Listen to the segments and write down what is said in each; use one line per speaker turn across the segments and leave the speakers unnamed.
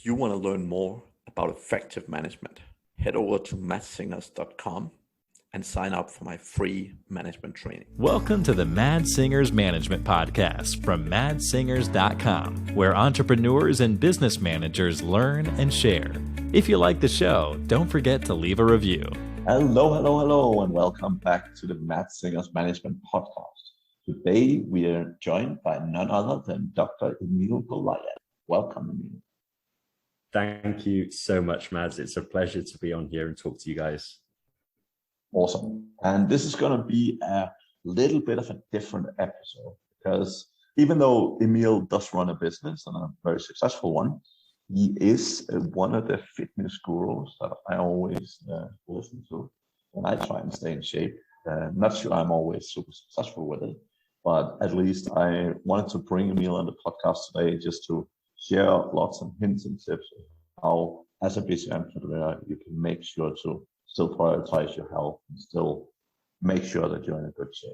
If you want to learn more about effective management, head over to madsingers.com and sign up for my free management training.
Welcome to the Mad Singers Management Podcast from madsingers.com, where entrepreneurs and business managers learn and share. If you like the show, don't forget to leave a review.
Hello, and welcome back to the Mad Singers Management Podcast. Today, we are joined by none other than Dr. Emil Goliath. Welcome, Emil.
Thank you so much, Mads. It's a pleasure to be on here and talk to you guys.
Awesome. And this is going to be a little bit of a different episode because even though Emil does run a business and a very successful one, he is one of the fitness gurus that I always listen to when I try and stay in shape. Not sure I'm always super successful with it, but at least I wanted to bring Emil on the podcast today just to share lots of hints and tips of how, as a busy entrepreneur, you can make sure to still prioritize your health and still make sure that you're in a good shape,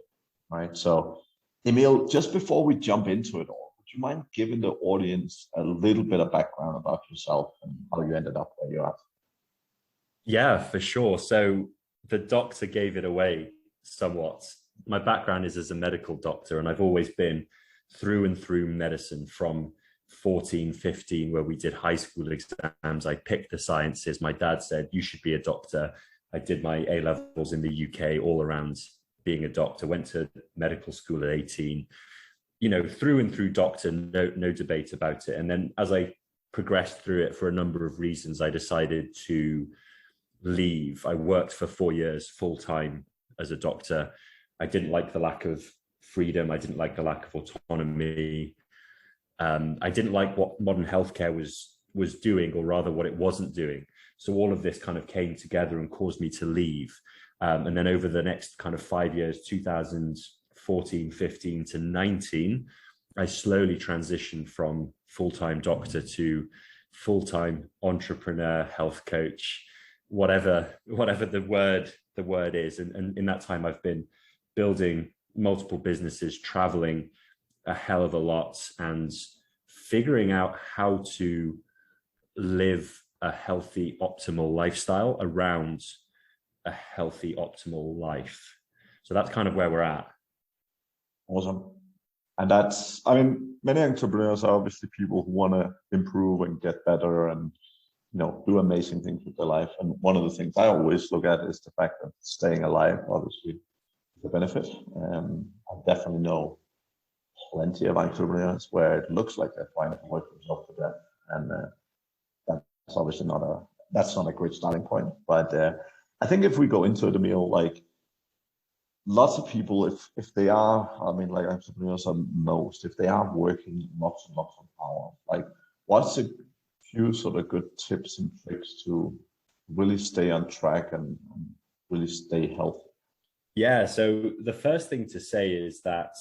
right? So, Emil, just before we jump into it all, would you mind giving the audience a little bit of background about yourself and how you ended up where you're at?
Yeah, for sure. So the doctor gave it away somewhat. My background is as a medical doctor, and I've always been through and through medicine from 14, 15, where we did high school exams. I picked the sciences. My dad said, you should be a doctor. I did my A-levels in the UK all around being a doctor, went to medical school at 18, through and through doctor, no debate about it. And then as I progressed through it for a number of reasons, I decided to leave. I worked for 4 years full-time as a doctor. I didn't like the lack of freedom. I didn't like the lack of autonomy. I didn't like what modern healthcare was doing, or rather what it wasn't doing. So all of this kind of came together and caused me to leave. And then over the next kind of 5 years, 2014, 15 to 19, I slowly transitioned from full-time doctor to full-time entrepreneur, health coach, whatever the word is. And in that time, I've been building multiple businesses, traveling a hell of a lot, and figuring out how to live a healthy, optimal lifestyle around a healthy, optimal life. So that's kind of where we're at.
Awesome. And many entrepreneurs are obviously people who want to improve and get better and, do amazing things with their life. And one of the things I always look at is the fact that staying alive, obviously, is a benefit. I definitely know plenty of entrepreneurs where it looks like they're trying to work themselves to death. And that's obviously not a great starting point. But I think if we go into it, Emil, like lots of people, if they are, like entrepreneurs are most, if they are working lots and lots of hours, like what's a few sort of good tips and tricks to really stay on track and really stay healthy?
Yeah, so the first thing to say is that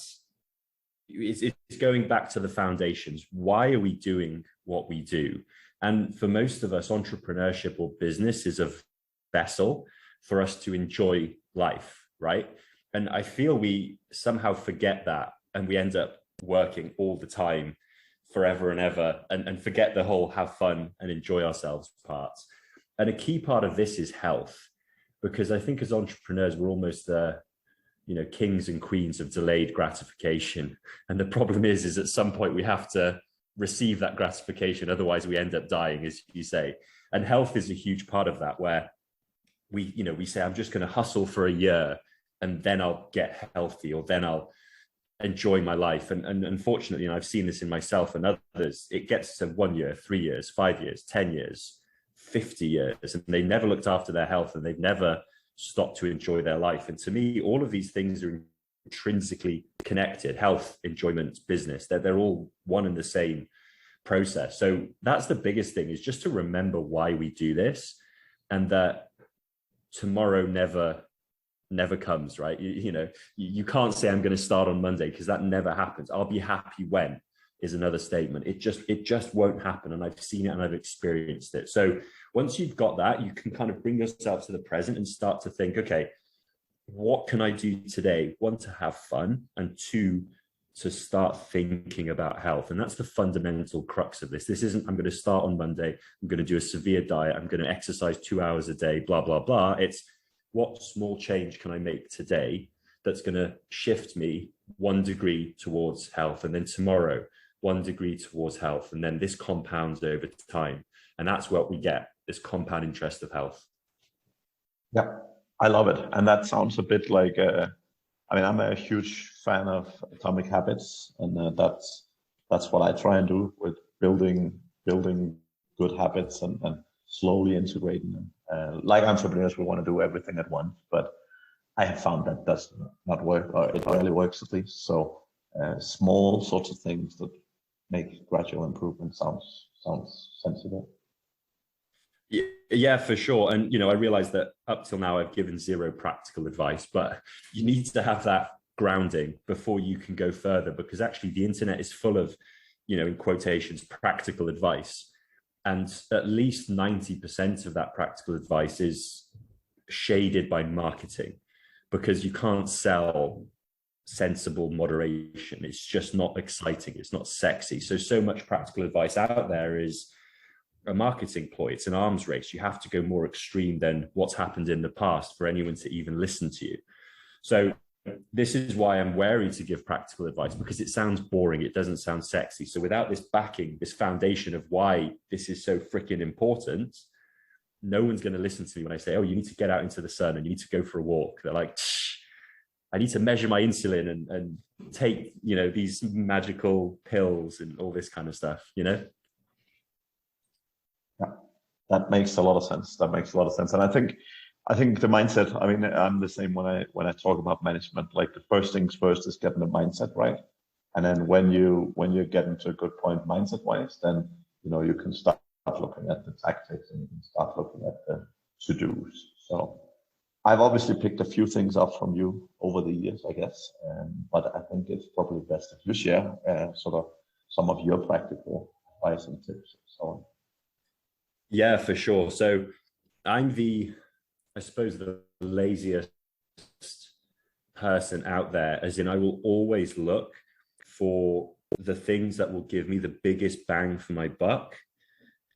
it's going back to the foundations. Why are we doing what we do? And for most of us, entrepreneurship or business is a vessel for us to enjoy life, right? And I feel we somehow forget that, and we end up working all the time forever and ever, and forget the whole have fun and enjoy ourselves parts. And a key part of this is health, because I think as entrepreneurs, we're almost the kings and queens of delayed gratification. And the problem is at some point we have to receive that gratification. Otherwise we end up dying, as you say. And health is a huge part of that, where we say, I'm just going to hustle for a year and then I'll get healthy, or then I'll enjoy my life. And unfortunately, I've seen this in myself and others, it gets to 1 year, 3 years, 5 years, 10 years, 50 years, and they never looked after their health, and they've never stopped to enjoy their life. And to me, all of these things are intrinsically connected: health, enjoyment, business. They're all one and the same process. So that's the biggest thing, is just to remember why we do this, and that tomorrow never comes, right? You can't say I'm going to start on Monday, because that never happens. I'll be happy when is another statement. It just won't happen. And I've seen it and I've experienced it. So once you've got that, you can kind of bring yourself to the present and start to think, okay, what can I do today? One, to have fun, and two, to start thinking about health. And that's the fundamental crux of this. This isn't, I'm going to start on Monday, I'm going to do a severe diet, I'm going to exercise 2 hours a day, blah, blah, blah. It's what small change can I make today that's going to shift me 1 degree towards health, and then tomorrow 1 degree towards health, and then this compounds over time. And that's what we get, this compound interest of health.
Yeah, I love it. And that sounds a bit like, I'm a huge fan of Atomic Habits, and that's what I try and do with building good habits and slowly integrating them. Like entrepreneurs, we want to do everything at once, but I have found that does not work, or it rarely works at least. So small sorts of things that make gradual improvement sounds sensible.
Yeah, for sure. And, I realize that up till now, I've given zero practical advice, but you need to have that grounding before you can go further, because actually the internet is full of, in quotations, practical advice. And at least 90% of that practical advice is shaded by marketing, because you can't sell sensible moderation. It's just not exciting. It's not sexy. So much practical advice out there is a marketing ploy. It's an arms race. You have to go more extreme than what's happened in the past for anyone to even listen to you. So this is why I'm wary to give practical advice, because it sounds boring. It doesn't sound sexy. So without this backing, this foundation of why this is so freaking important, no one's going to listen to me when I say, oh, you need to get out into the sun and you need to go for a walk. They're like, I need to measure my insulin and take, these magical pills and all this kind of stuff, Yeah,
that makes a lot of sense. And I think the mindset, I'm the same when I talk about management. Like, the first things first is getting the mindset right. And then when you get into a good point mindset wise, then, you can start looking at the tactics and you can start looking at the to-dos. So I've obviously picked a few things up from you over the years, I guess. But I think it's probably best if you share sort of some of your practical advice and tips and so on.
Yeah, for sure. So I'm I suppose the laziest person out there, as in I will always look for the things that will give me the biggest bang for my buck.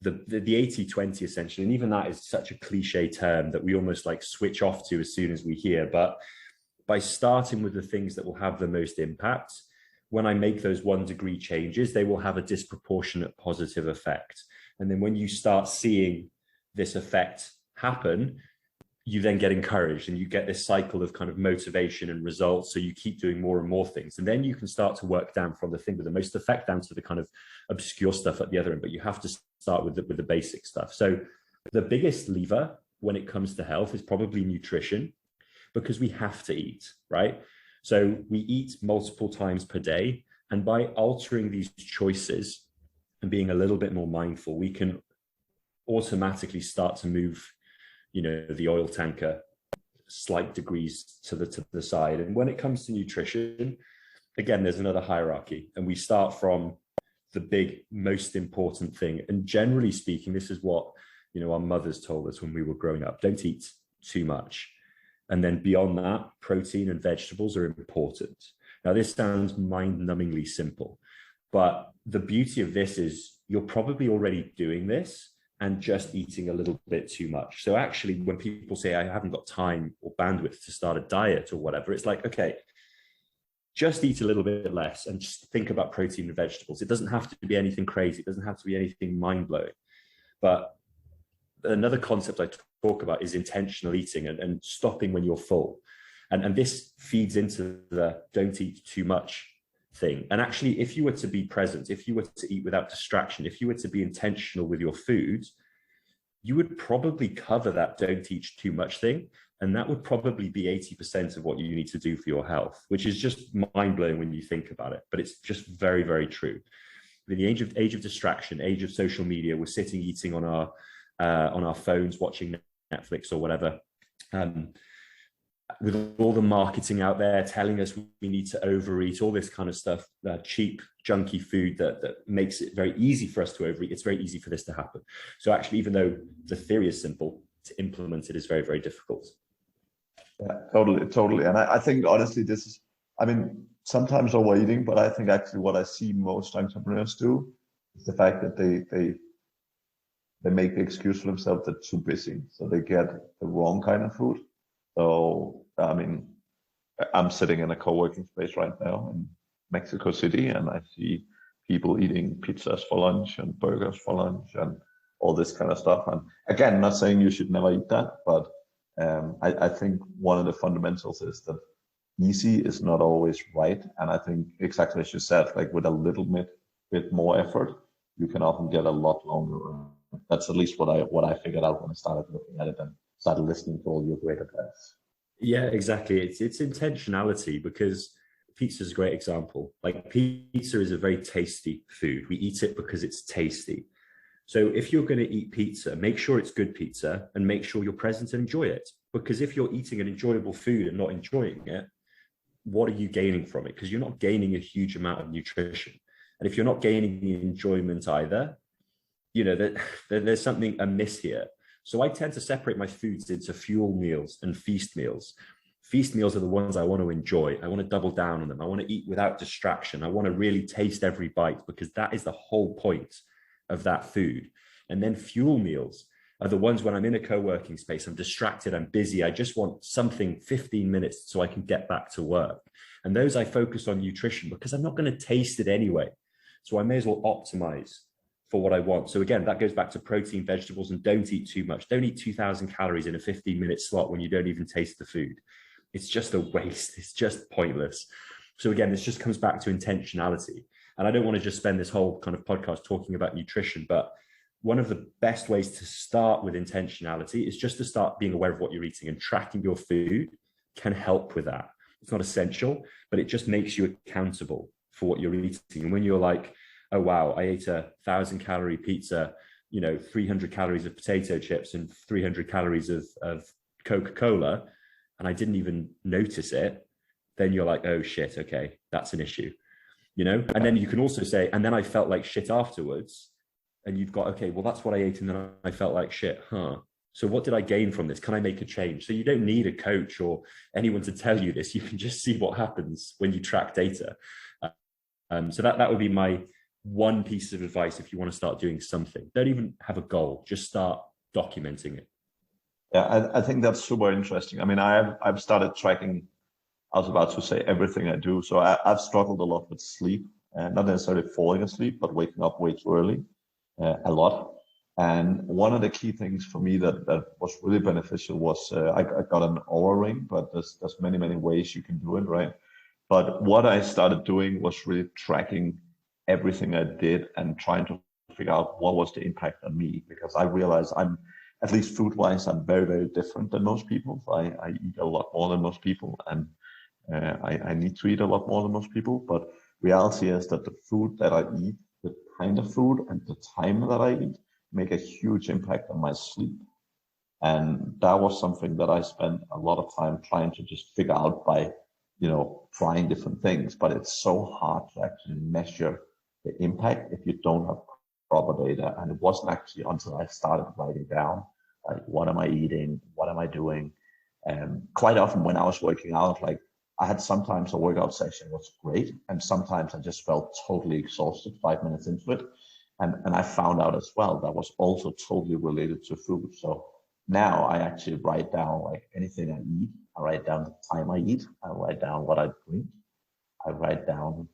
The 80-20 essentially, and even that is such a cliche term that we almost like switch off to as soon as we hear. But by starting with the things that will have the most impact, when I make those 1 degree changes, they will have a disproportionate positive effect. And then when you start seeing this effect happen, you then get encouraged and you get this cycle of kind of motivation and results. So you keep doing more and more things. And then you can start to work down from the thing with the most effect down to the kind of obscure stuff at the other end. But you have to start with the basic stuff. So the biggest lever when it comes to health is probably nutrition, because we have to eat, right? So we eat multiple times per day. And by altering these choices and being a little bit more mindful, we can automatically start to move, the oil tanker slight degrees to the side. And when it comes to nutrition, again, there's another hierarchy, and we start from the big, most important thing. And generally speaking, this is what, our mothers told us when we were growing up: don't eat too much. And then beyond that, protein and vegetables are important. Now, this sounds mind-numbingly simple, but the beauty of this is you're probably already doing this and just eating a little bit too much. So actually, when people say, I haven't got time or bandwidth to start a diet or whatever, it's like, okay, just eat a little bit less and just think about protein and vegetables. It doesn't have to be anything crazy. It doesn't have to be anything mind-blowing. But another concept I talk about is intentional eating and stopping when you're full. And this feeds into the don't eat too much thing. And actually, if you were to be present, if you were to eat without distraction, if you were to be intentional with your food, you would probably cover that don't eat too much thing. And that would probably be 80% of what you need to do for your health, which is just mind-blowing when you think about it. But it's just very, very true. In the age of distraction, age of social media, we're sitting eating on our phones, watching Netflix or whatever. With all the marketing out there telling us we need to overeat, all this kind of stuff, cheap, junky food that makes it very easy for us to overeat, it's very easy for this to happen. So actually, even though the theory is simple, to implement it is very, very difficult.
Yeah, totally. And I think, honestly, this is, sometimes overeating, but I think actually what I see most entrepreneurs do is the fact that they make the excuse for themselves they're too busy, so they get the wrong kind of food. So I mean, I'm sitting in a co-working space right now in Mexico City, and I see people eating pizzas for lunch and burgers for lunch and all this kind of stuff. And again, not saying you should never eat that, but I think one of the fundamentals is that easy is not always right. And I think exactly as you said, like with a little bit more effort, you can often get a lot longer. That's at least what I figured out when I started looking at it and started listening to all your great advice.
Yeah, exactly. It's intentionality, because pizza is a great example. Like, pizza is a very tasty food. We eat it because it's tasty. So if you're going to eat pizza, make sure it's good pizza and make sure you're present and enjoy it. Because if you're eating an enjoyable food and not enjoying it, what are you gaining from it? Because you're not gaining a huge amount of nutrition. And if you're not gaining the enjoyment either, you know, that there's something amiss here. So I tend to separate my foods into fuel meals and feast meals. Feast meals are the ones I want to enjoy. I want to double down on them. I want to eat without distraction. I want to really taste every bite, because that is the whole point of that food. And then fuel meals are the ones when I'm in a co-working space, I'm distracted, I'm busy, I just want something 15 minutes so I can get back to work. And those I focus on nutrition, because I'm not going to taste it anyway. So I may as well optimize for what I want. So again, that goes back to protein, vegetables, and don't eat too much. Don't eat 2,000 calories in a 15-minute slot when you don't even taste the food. It's just a waste. It's just pointless. So again, this just comes back to intentionality. And I don't want to just spend this whole kind of podcast talking about nutrition, but one of the best ways to start with intentionality is just to start being aware of what you're eating, and tracking your food can help with that. It's not essential, but it just makes you accountable for what you're eating. And when you're like, oh, wow, I ate 1,000-calorie pizza, 300 calories of potato chips and 300 calories of Coca-Cola, and I didn't even notice it, then you're like, oh shit, okay, that's an issue, And then you can also say, and then I felt like shit afterwards. And you've got, okay, well, that's what I ate, and then I felt like shit, So what did I gain from this? Can I make a change? So you don't need a coach or anyone to tell you this. You can just see what happens when you track data. So that would be my one piece of advice if you want to start doing something. Don't even have a goal. Just start documenting it.
Yeah, I think that's super interesting. I mean, I've started tracking, I was about to say, everything I do. So I've struggled a lot with sleep, not necessarily falling asleep, but waking up way too early, a lot. And one of the key things for me that was really beneficial was I got an Oura ring, but there's many ways you can do it, right? But what I started doing was really tracking everything I did and trying to figure out what was the impact on me, because I realized I'm, at least food-wise, I'm very different than most people. So I eat a lot more than most people, and I need to eat a lot more than most people. But reality is that the food that I eat, the kind of food and the time that I eat, make a huge impact on my sleep. And that was something that I spent a lot of time trying to just figure out by, trying different things. But it's so hard to actually measure the impact if you don't have proper data. And it wasn't actually until I started writing down, like, what am I eating? What am I doing? And quite often when I was working out, like, I had sometimes a workout session was great, and sometimes I just felt totally exhausted 5 minutes into it. And I found out as well that was also totally related to food. So now I actually write down, like, anything I eat. I write down the time I eat. I write down what I drink. I write down,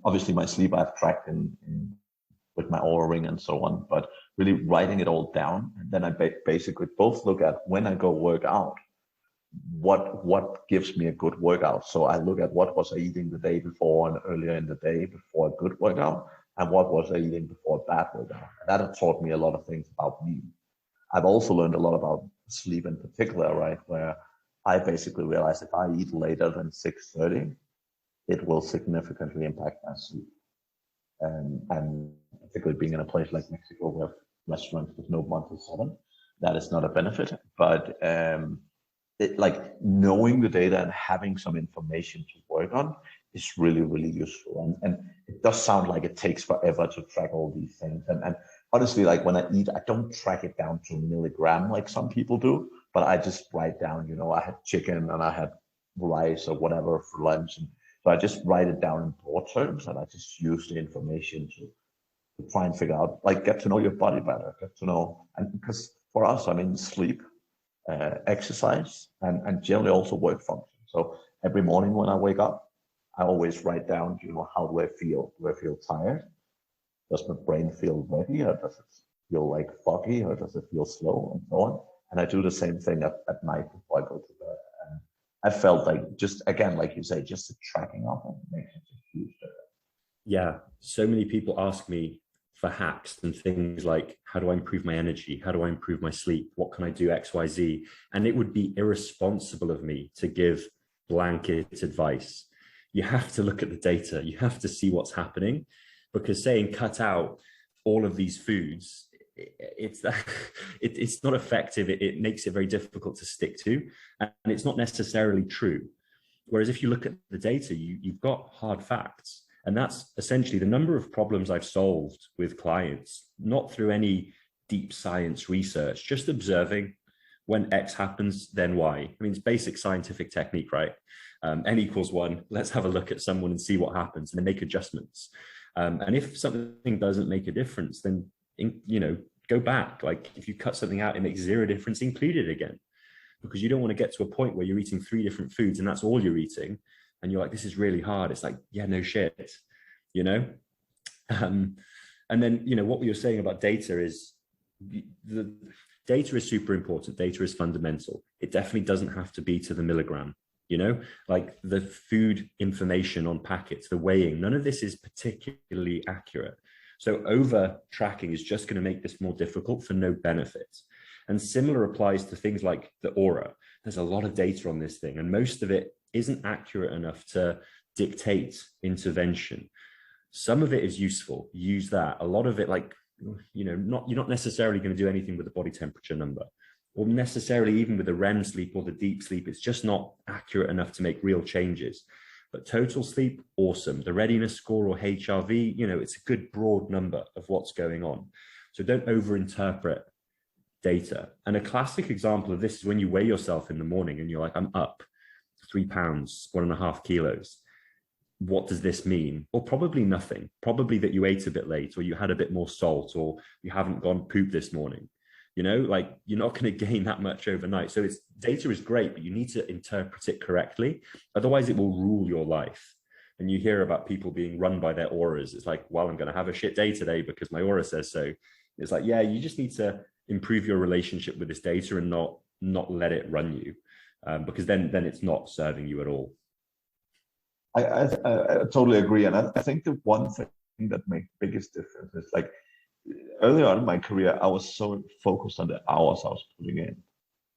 obviously my sleep I've tracked in with my Oura ring and so on, but really writing it all down. And then I basically both look at, when I go work out, what gives me a good workout. So I look at what was I eating the day before and earlier in the day before a good workout, and what was I eating before a bad workout. And that had taught me a lot of things about me. I've also learned a lot about sleep in particular, right? Where I basically realized if I eat later than 6:30, it will significantly impact my sleep. And particularly being in a place like Mexico where restaurants with no open until 7, that is not a benefit. But like, knowing the data and having some information to work on is really useful. And it does sound like it takes forever to track all these things. And honestly, like, when I eat, I don't track it down to a milligram like some people do, but I just write down, I had chicken and I had rice or whatever for lunch. And so I just write it down in broad terms, and I just use the information to try and figure out, like, get to know your body better, get to know, and because for us, I mean, sleep, exercise, and generally also work function. So every morning when I wake up, I always write down, how do I feel? Do I feel tired? Does my brain feel ready, or does it feel like foggy, or does it feel slow, and so on? And I do the same thing at night before I go to bed. And I felt like, just again, like you say, just the tracking of it makes a huge difference.
Yeah, so many people ask me for hacks and things like, how do I improve my energy? How do I improve my sleep? What can I do, X, Y, Z? And it would be irresponsible of me to give blanket advice. You have to look at the data. You have to see what's happening, because saying cut out all of these foods, it's not effective. It makes it very difficult to stick to, and it's not necessarily true. Whereas if you look at the data, you've got hard facts. And that's essentially the number of problems I've solved with clients, not through any deep science research, just observing when X happens, then Y. I mean, it's basic scientific technique, right? N equals 1. Let's have a look at someone and see what happens, and then make adjustments. And if something doesn't make a difference, then, go back. Like, if you cut something out, it makes zero difference, include it again. Because you don't want to get to a point where you're eating 3 different foods and that's all you're eating. And you're like, this is really hard. It's like, yeah, no shit, And then, what we were saying about data is, the data is super important. Data is fundamental. It definitely doesn't have to be to the milligram, like the food information on packets, the weighing, none of this is particularly accurate. So over tracking is just going to make this more difficult for no benefit. And similar applies to things like the aura. There's a lot of data on this thing, and most of it isn't accurate enough to dictate intervention. Some of it is useful. Use that. A lot of it, like, you're not necessarily going to do anything with the body temperature number, or necessarily even with the REM sleep or the deep sleep. It's just not accurate enough to make real changes. But total sleep, awesome. The readiness score, or HRV, it's a good broad number of what's going on. So don't overinterpret data. And a classic example of this is when you weigh yourself in the morning and you're like, I'm up 3 pounds, 1.5 kilos. What does this mean? Well, probably nothing. Probably that you ate a bit late, or you had a bit more salt, or you haven't gone poop this morning. Like, you're not going to gain that much overnight. So data is great, but you need to interpret it correctly. Otherwise, it will rule your life. And you hear about people being run by their auras. It's like, well, I'm going to have a shit day today because my aura says so. It's like, yeah, you just need to improve your relationship with this data and not let it run you, because then it's not serving you at all.
I totally agree. And I think the one thing that makes biggest difference is, like, early on in my career, I was so focused on the hours I was putting in.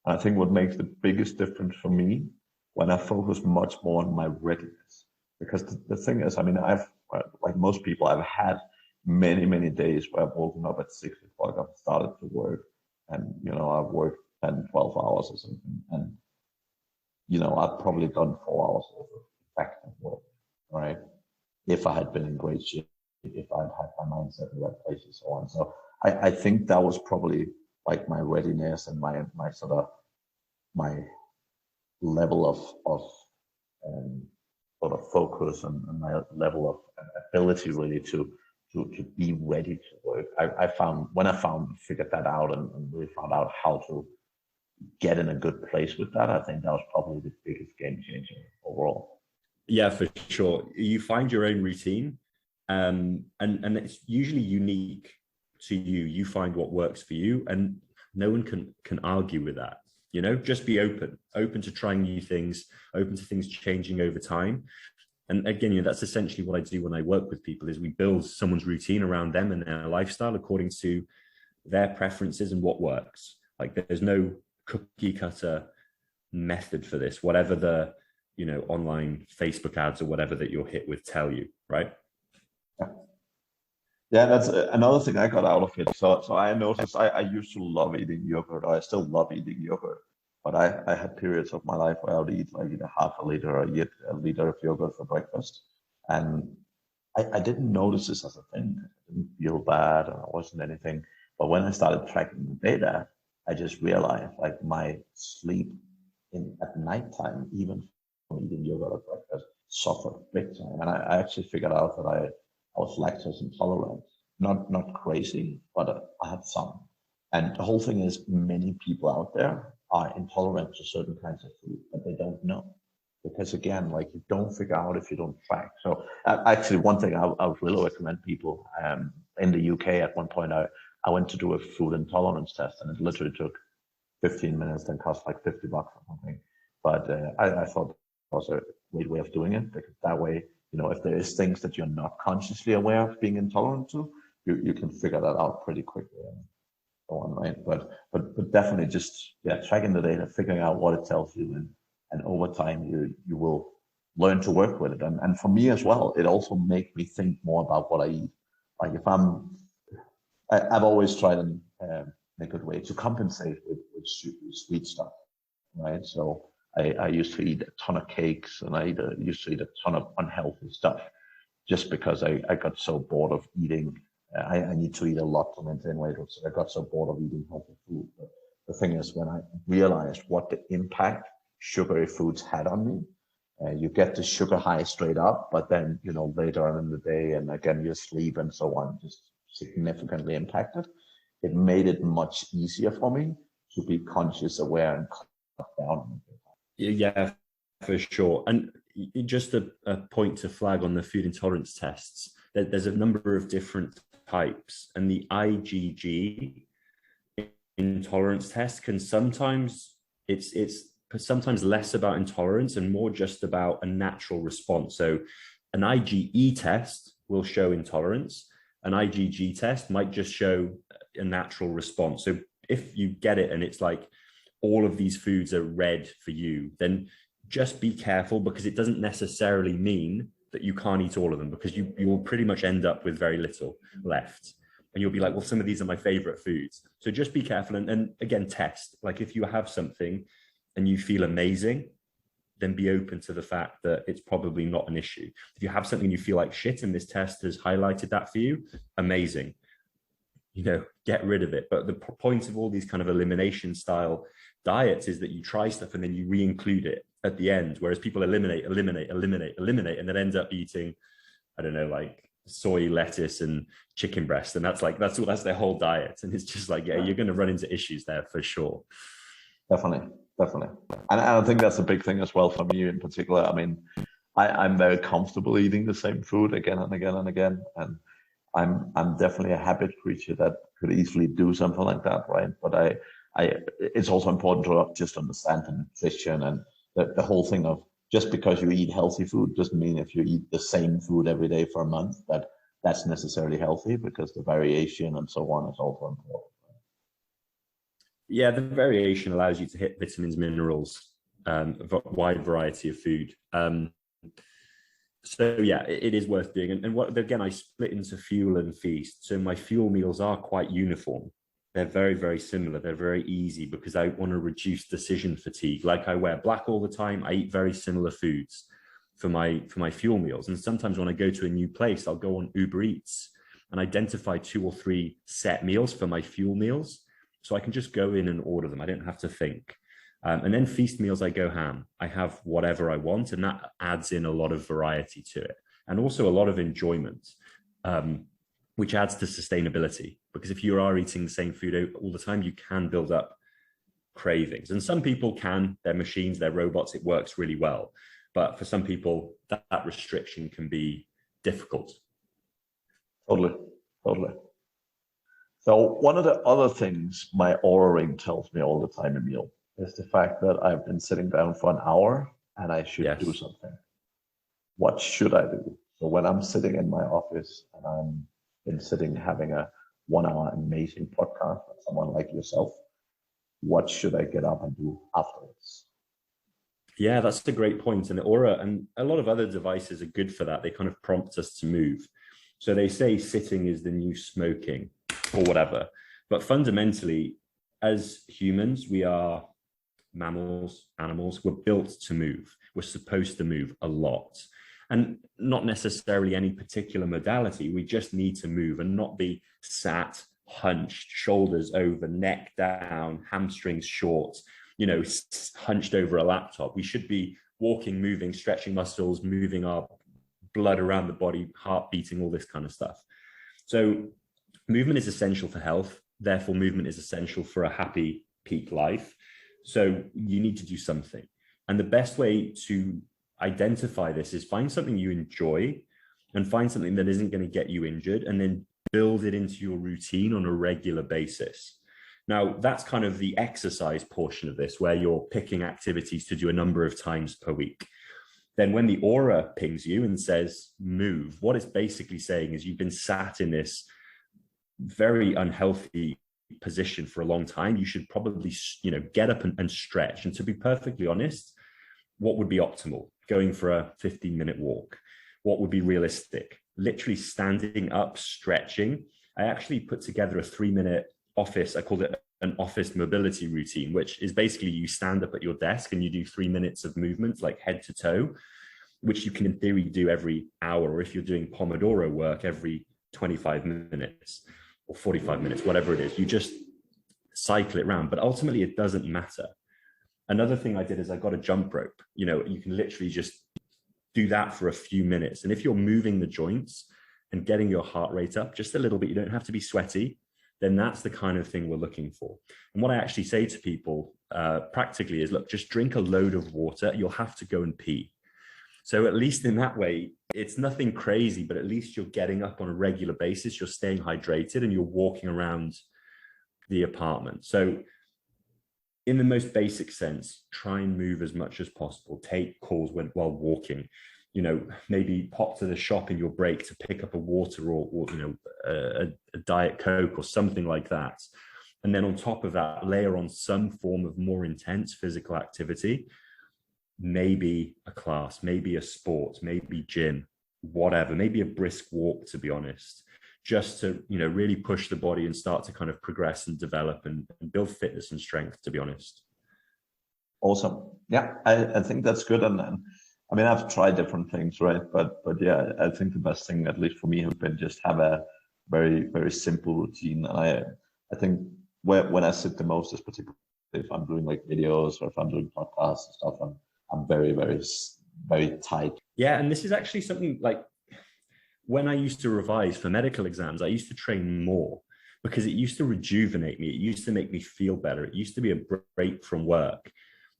And I think what makes the biggest difference for me, when I focus much more on my readiness, because the thing is, I mean, like most people, I've had many, many days where I've woken up at 6 o'clock, I've started to work, and, I've worked 10, 12 hours or something. And, I've probably done 4 hours of effective work, right? If I had been in great shape, if I'd had my mindset in the right place and so on. So I think that was probably, like, my readiness and my sort of, my level of sort of focus and my level of ability really to be ready to work. I figured that out and really found out how to get in a good place with that. I think that was probably the biggest game changer overall.
Yeah, for sure. You find your own routine, and it's usually unique to you. You find what works for you, and no one can argue with that. Just be open to trying new things, open to things changing over time. And again, that's essentially what I do when I work with people, is we build someone's routine around them and their lifestyle according to their preferences and what works. Like, there's no cookie cutter method for this, whatever the, online Facebook ads or whatever that you're hit with tell you, right?
Yeah, that's another thing I got out of it. So I noticed I used to love eating yogurt. I still love eating yogurt. But I had periods of my life where I would eat like half a liter or a liter of yogurt for breakfast. And I didn't notice this as a thing. I didn't feel bad, or it wasn't anything. But when I started tracking the data, I just realized, like, my sleep at nighttime, even for from eating yogurt at breakfast suffered big time. And I actually figured out that I was lactose intolerant. Not crazy, but I had some. And the whole thing is many people out there are intolerant to certain kinds of food, but they don't know. Because again, like you don't figure out if you don't track. So actually one thing I would really recommend people, in the UK at one point, I went to do a food intolerance test and it literally took 15 minutes and cost like $50 or something. But I thought it was a great way of doing it, because that way, you know, if there is things that you're not consciously aware of being intolerant to, you can figure that out pretty quickly and so on, right? But definitely just tracking the data, figuring out what it tells you, and over time you will learn to work with it. And for me as well, it also makes me think more about what I eat. Like if I've always tried in a good way to compensate with sweet stuff, right? So I used to eat a ton of cakes, and I used to eat a ton of unhealthy stuff, just because I got so bored of eating. I need to eat a lot to maintain weight, so I got so bored of eating healthy food. But the thing is, when I realized what the impact sugary foods had on me, you get the sugar high straight up, but then, you know, later on in the day, and again, your sleep and so on, just significantly impacted. It made it much easier for me to be conscious, aware, and cut down.
Yeah, for sure. And just a point to flag on the food intolerance tests, there's a number of different types, and the IgG intolerance test can sometimes, it's sometimes less about intolerance and more just about a natural response. So an IgE test will show intolerance. An IgG test might just show a natural response. So if you get it and it's like all of these foods are red for you, then just be careful, because it doesn't necessarily mean that you can't eat all of them, because you will pretty much end up with very little left. And you'll be like, well, some of these are my favorite foods. So just be careful. And again, test. Like if you have something and you feel amazing, then be open to the fact that it's probably not an issue. If you have something you feel like shit and this test has highlighted that for you, amazing. You know, get rid of it. But the point of all these kind of elimination style diets is that you try stuff and then you re-include it at the end, whereas people eliminate, and then end up eating, I don't know, like soy, lettuce, and chicken breast. And that's their whole diet. And it's just like, yeah, you're going to run into issues there for sure.
Definitely. And I think that's a big thing as well for me in particular. I mean, I'm very comfortable eating the same food again and again and again. And I'm definitely a habit creature that could easily do something like that, right? But it's also important to just understand the nutrition and the whole thing of, just because you eat healthy food doesn't mean if you eat the same food every day for a month that's necessarily healthy, because the variation and so on is also important.
Yeah, the variation allows you to hit vitamins, minerals, a wide variety of food. So yeah, it is worth doing. And what, again, I split into fuel and feast. So my fuel meals are quite uniform. They're very, very similar. They're very easy, because I want to reduce decision fatigue. Like I wear black all the time. I eat very similar foods for my fuel meals. And sometimes when I go to a new place, I'll go on Uber Eats and identify 2 or 3 set meals for my fuel meals. So I can just go in and order them. I don't have to think. And then feast meals, I go ham. I have whatever I want, and that adds in a lot of variety to it, and also a lot of enjoyment, which adds to sustainability. Because if you are eating the same food all the time, you can build up cravings. And some people can, they're machines, they're robots, it works really well. But for some people, that restriction can be difficult.
Totally. So one of the other things my Oura Ring tells me all the time, Emil, is the fact that I've been sitting down for an hour and I should do something. What should I do? So when I'm sitting in my office and I'm been sitting having a 1-hour amazing podcast with someone like yourself, what should I get up and do afterwards?
Yeah, that's a great point. And the Oura and a lot of other devices are good for that. They kind of prompt us to move. So they say sitting is the new smoking or whatever. But fundamentally, as humans, we are mammals, animals. We're built to move. We're supposed to move a lot. And not necessarily any particular modality. We just need to move and not be sat, hunched, shoulders over, neck down, hamstrings short, hunched over a laptop. We should be walking, moving, stretching muscles, moving our blood around the body, heart beating, all this kind of stuff. So movement is essential for health. Therefore, movement is essential for a happy peak life. So you need to do something. And the best way to identify this is find something you enjoy and find something that isn't going to get you injured, and then build it into your routine on a regular basis. Now, that's kind of the exercise portion of this, where you're picking activities to do a number of times per week. Then when the aura pings you and says, move, what it's basically saying is you've been sat in this very unhealthy position for a long time. You should probably, get up and stretch. And to be perfectly honest, what would be optimal? Going for a 15-minute walk. What would be realistic? Literally standing up, stretching. I actually put together a 3-minute office. I called it an office mobility routine, which is basically you stand up at your desk and you do 3 minutes of movement, like head to toe, which you can in theory do every hour, or if you're doing Pomodoro work, every 25 minutes or 45 minutes, whatever it is, you just cycle it around. But ultimately it doesn't matter. Another thing I did is I got a jump rope. You can literally just do that for a few minutes. And if you're moving the joints and getting your heart rate up just a little bit, you don't have to be sweaty, then that's the kind of thing we're looking for. And what I actually say to people practically is, look, just drink a load of water. You'll have to go and pee. So at least in that way, it's nothing crazy, but at least you're getting up on a regular basis, you're staying hydrated, and you're walking around the apartment. So in the most basic sense, try and move as much as possible. Take calls while walking. Maybe pop to the shop in your break to pick up a water or a Diet Coke or something like that. And then on top of that, layer on some form of more intense physical activity, maybe a class, maybe a sport, maybe gym, whatever, maybe a brisk walk, to be honest, just to, really push the body and start to kind of progress and develop and build fitness and strength, to be honest.
Awesome. Yeah, I think that's good. And I mean, I've tried different things, right? But yeah, I think the best thing, at least for me, has been just have a very, very simple routine. And I think when I sit the most is particularly if I'm doing like videos or if I'm doing podcasts and stuff, I'm very, very, very tight.
Yeah. And this is actually something like when I used to revise for medical exams, I used to train more because it used to rejuvenate me. It used to make me feel better. It used to be a break from work.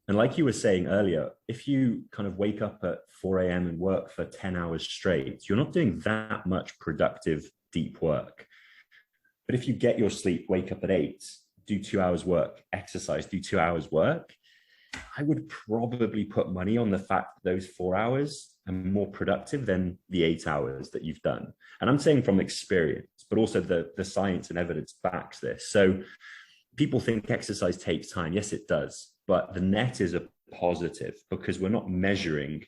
And like you were saying earlier, if you kind of wake up at 4 a.m. and work for 10 hours straight, you're not doing that much productive, deep work. But if you get your sleep, wake up at 8, do 2 hours work, exercise, do 2 hours work, I would probably put money on the fact that those 4 hours are more productive than the 8 hours that you've done. And I'm saying from experience, but also the science and evidence backs this. So people think exercise takes time. Yes, it does. But the net is a positive because we're not measuring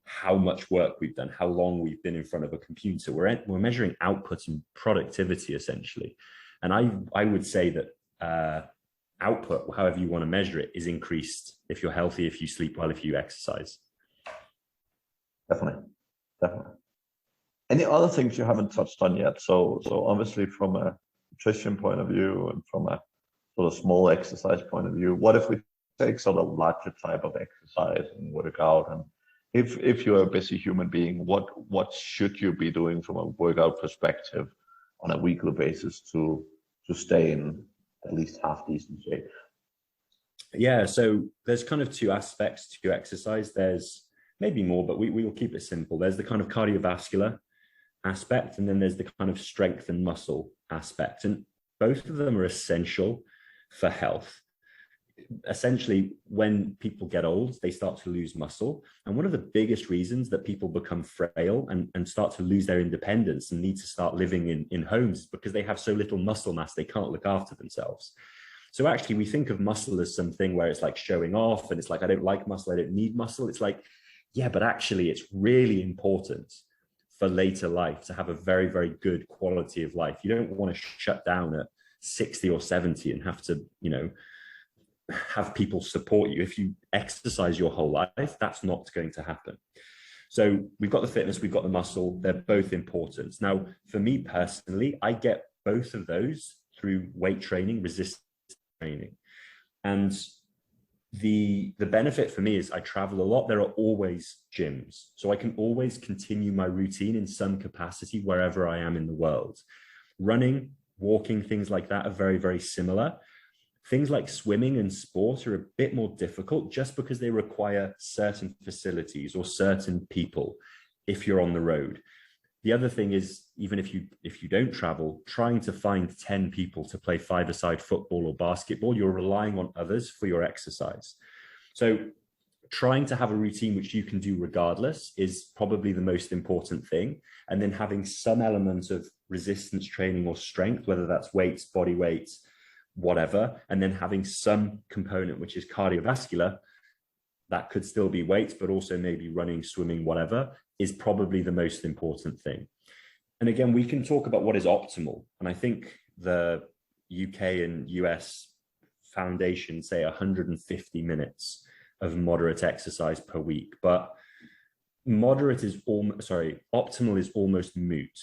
how much work we've done, how long we've been in front of a computer. We're measuring output and productivity, essentially. And I would say that output, however you want to measure it, is increased if you're healthy, if you sleep well, if you exercise.
Definitely. Any other things you haven't touched on yet? So obviously from a nutrition point of view and from a sort of small exercise point of view, what if we take sort of larger type of exercise and workout? And if you're a busy human being, what should you be doing from a workout perspective on a weekly basis to stay in at least half decent shape?
Yeah, so there's kind of two aspects to exercise. There's maybe more, but we will keep it simple. There's the kind of cardiovascular aspect, and then there's the kind of strength and muscle aspect. And both of them are essential for health. Essentially, when people get old, they start to lose muscle. And one of the biggest reasons that people become frail and start to lose their independence and need to start living in homes is because they have so little muscle mass, they can't look after themselves. So actually, we think of muscle as something where it's like showing off and it's like, I don't like muscle, I don't need muscle. It's like, yeah, but actually it's really important for later life to have a very, very good quality of life. You don't want to shut down at 60 or 70 and have to, have people support you. If you exercise your whole life, that's not going to happen. So we've got the fitness, we've got the muscle. They're both important. Now, for me personally, I get both of those through weight training, resistance training. And the benefit for me is I travel a lot. There are always gyms. So I can always continue my routine in some capacity wherever I am in the world. Running, walking, things like that are very, very similar. Things like swimming and sport are a bit more difficult just because they require certain facilities or certain people if you're on the road. The other thing is, even if you don't travel, trying to find 10 people to play five-a-side football or basketball, you're relying on others for your exercise. So trying to have a routine which you can do regardless is probably the most important thing. And then having some element of resistance training or strength, whether that's weights, body weights, whatever, and then having some component which is cardiovascular, that could still be weights, but also maybe running, swimming, whatever, is probably the most important thing. And again, we can talk about what is optimal. And I think the UK and US foundations say 150 minutes of moderate exercise per week, but optimal is almost moot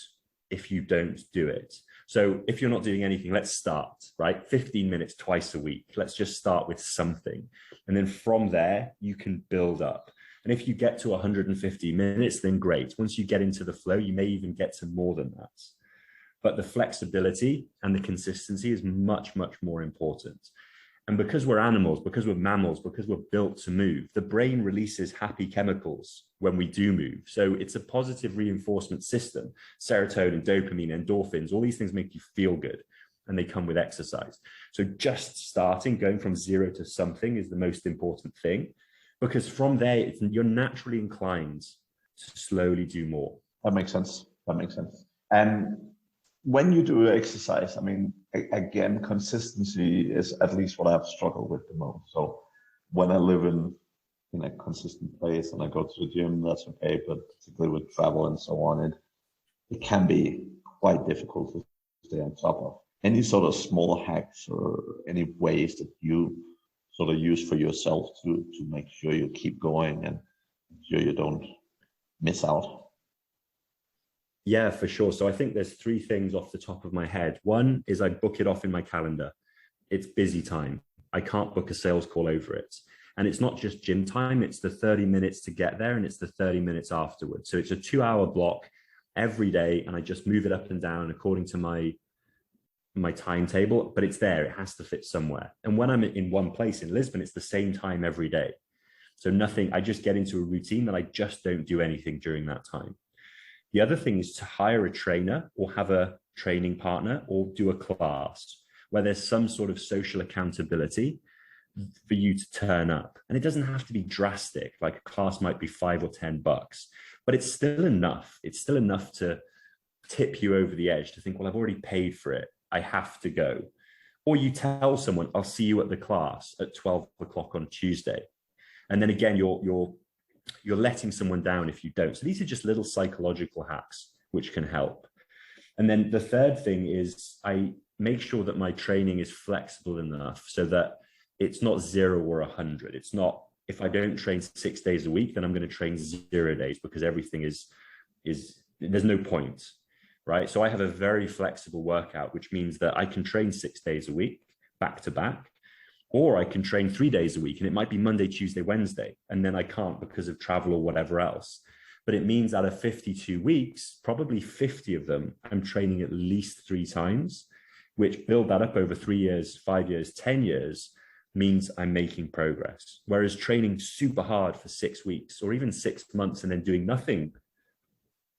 if you don't do it. So if you're not doing anything, let's start, right? 15 minutes twice a week. Let's just start with something. And then from there, you can build up. And if you get to 150 minutes, then great. Once you get into the flow, you may even get to more than that. But the flexibility and the consistency is much, much more important. And because we're animals, because we're mammals, because we're built to move, the brain releases happy chemicals when we do move. So it's a positive reinforcement system. Serotonin, dopamine, endorphins, all these things make you feel good, and they come with exercise. So just starting, going from zero to something is the most important thing, because from there, you're naturally inclined to slowly do more.
That makes sense. And when you do exercise, I mean, again, consistency is at least what I've struggled with the most. So when I live in a consistent place and I go to the gym, that's okay. But particularly with travel and so on, it can be quite difficult to stay on top of. Any sort of small hacks or any ways that you sort of use for yourself to make sure you keep going and sure you don't miss out?
Yeah, for sure. So I think there's three things off the top of my head. One is I book it off in my calendar. It's busy time. I can't book a sales call over it. And it's not just gym time. It's the 30 minutes to get there and it's the 30 minutes afterwards. So it's a 2-hour block every day. And I just move it up and down according to my timetable, but it's there. It has to fit somewhere. And when I'm in one place in Lisbon, it's the same time every day. So I just get into a routine that I just don't do anything during that time. The other thing is to hire a trainer or have a training partner or do a class where there's some sort of social accountability for you to turn up. And it doesn't have to be drastic, like a class might be $5 or $10, but it's still enough. It's still enough to tip you over the edge to think, well, I've already paid for it. I have to go. Or you tell someone, I'll see you at the class at 12 o'clock on Tuesday. And then again, you're letting someone down if you don't. So these are just little psychological hacks which can help. And then the third thing is I make sure that my training is flexible enough so that it's not 0 or 100. It's not, if I don't train 6 days a week, then I'm going to train 0 days because everything is there's no point, right? So I have a very flexible workout, which means that I can train 6 days a week back to back. Or I can train 3 days a week and it might be Monday, Tuesday, Wednesday, and then I can't because of travel or whatever else. But it means out of 52 weeks, probably 50 of them, I'm training at least 3 times, which build that up over 3 years, 5 years, 10 years, means I'm making progress. Whereas training super hard for 6 weeks or even 6 months and then doing nothing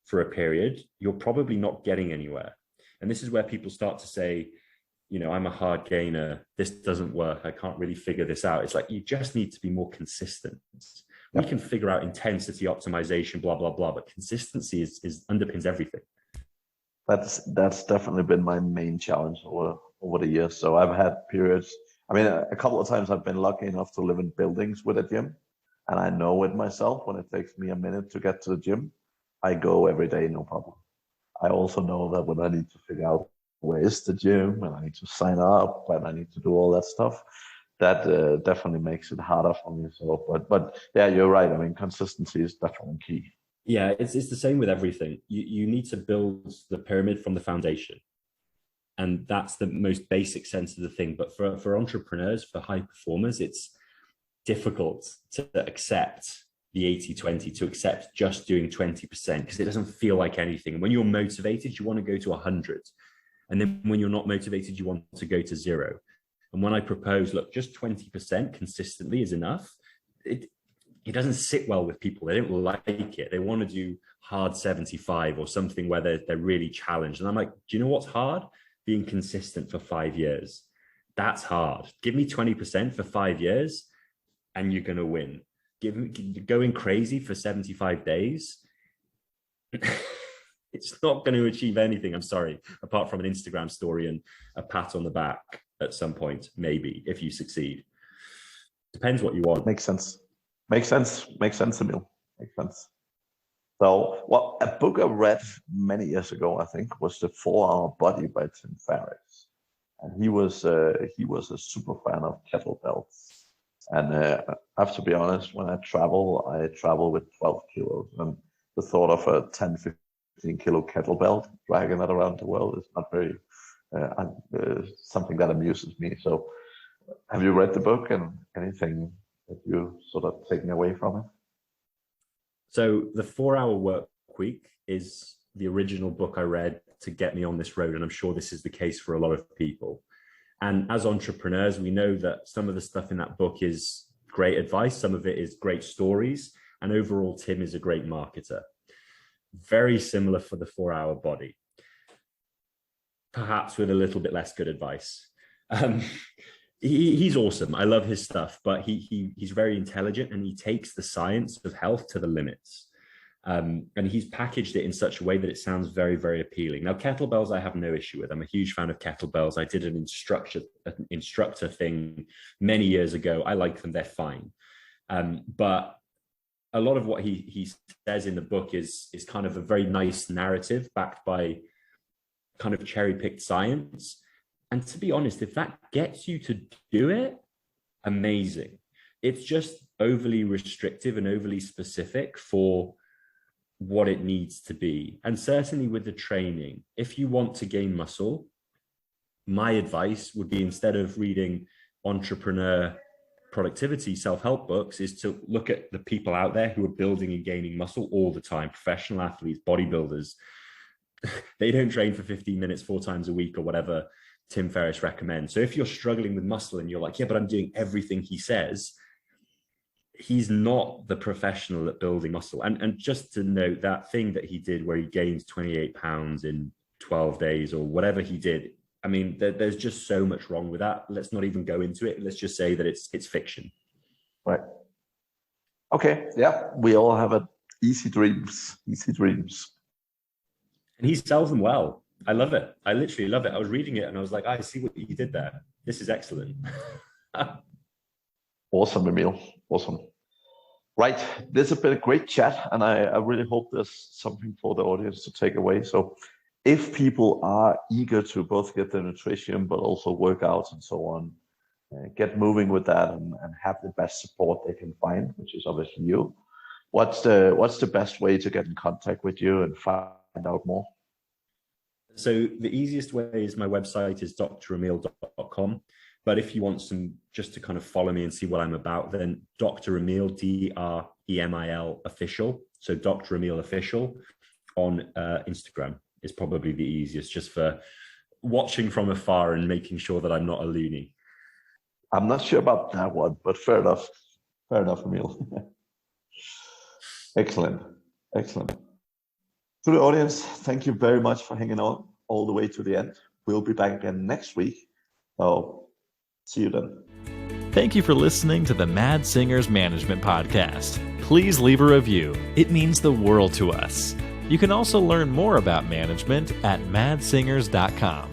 for a period, you're probably not getting anywhere. And this is where people start to say, I'm a hard gainer. This doesn't work. I can't really figure this out. It's like, you just need to be more consistent. We can figure out intensity optimization, blah, blah, blah, but consistency is underpins everything.
That's definitely been my main challenge over the years. So I've had periods. I mean, a couple of times I've been lucky enough to live in buildings with a gym, and I know it myself when it takes me a minute to get to the gym, I go every day, no problem. I also know that when I need to figure out where is the gym and I need to sign up and I need to do all that stuff, that definitely makes it harder for me. So, but yeah, you're right. I mean, consistency is definitely key.
Yeah, it's the same with everything. You need to build the pyramid from the foundation. And that's the most basic sense of the thing. But for entrepreneurs, for high performers, it's difficult to accept the 80-20, to accept just doing 20%, because it doesn't feel like anything. And when you're motivated, you want to go to 100. And then when you're not motivated, you want to go to 0. And when I propose, look, just 20% consistently is enough, it doesn't sit well with people. They don't like it. They want to do hard 75 or something where they're really challenged. And I'm like, do you know what's hard? Being consistent for 5 years. That's hard. Give me 20% for 5 years and you're going to win. Going crazy for 75 days. It's not going to achieve anything, I'm sorry, apart from an Instagram story and a pat on the back at some point, maybe, if you succeed. Depends what you want.
Makes sense. Makes sense, Emil. Makes sense. So, well, a book I read many years ago, I think, was The 4-Hour Body by Tim Ferriss. And he was a super fan of kettlebells. And I have to be honest, when I travel with 12 kilos. And the thought of a 10, 15 kilo kettlebell dragging that around the world is not very something that amuses me. So have you read the book, and anything that you sort of taken away from it?
So the 4-Hour Work Week is the original book I read to get me on this road. And I'm sure this is the case for a lot of people. And as entrepreneurs, we know that some of the stuff in that book is great advice. Some of it is great stories. And overall, Tim is a great marketer. Very similar for the 4-Hour Body, perhaps with a little bit less good advice. He's awesome. I love his stuff, but he's very intelligent, and he takes the science of health to the limits. And he's packaged it in such a way that it sounds very, very appealing. Now, kettlebells, I have no issue with. I'm a huge fan of kettlebells. I did an instructor thing many years ago. I like them. They're fine. But a lot of what he says in the book is kind of a very nice narrative backed by kind of cherry-picked science. And to be honest, if that gets you to do it, amazing. It's just overly restrictive and overly specific for what it needs to be. And certainly with the training, if you want to gain muscle, my advice would be, instead of reading entrepreneur productivity self-help books, is to look at the people out there who are building and gaining muscle all the time, professional athletes, bodybuilders. They don't train for 15 minutes 4 times a week or whatever Tim Ferriss recommends. So if you're struggling with muscle and you're like, yeah, but I'm doing everything he says, he's not the professional at building muscle. And just to note, that thing that he did where he gained 28 pounds in 12 days or whatever he did, I mean, there's just so much wrong with that. Let's not even go into it. Let's just say that it's fiction.
Right. Okay. Yeah. We all have easy dreams.
And he sells them well. I love it. I literally love it. I was reading it and I was like, I see what you did there. This is excellent.
Awesome, Emil. Awesome. Right. This has been a great chat, and I really hope there's something for the audience to take away. So if people are eager to both get their nutrition, but also work out and so on, get moving with that and have the best support they can find, which is obviously you, what's the best way to get in contact with you and find out more?
So the easiest way is my website is dremil.com. But if you want just to kind of follow me and see what I'm about, then Dr. Emil, DREMIL official. So Dr. Emil official on Instagram is probably the easiest, just for watching from afar and making sure that I'm not a loony.
I'm not sure about that one, but fair enough. Fair enough, Emil. Excellent. To the audience, thank you very much for hanging on all the way to the end. We'll be back again next week. So see you then.
Thank you for listening to the Mad Singers Management Podcast. Please leave a review. It means the world to us. You can also learn more about management at madsingers.com.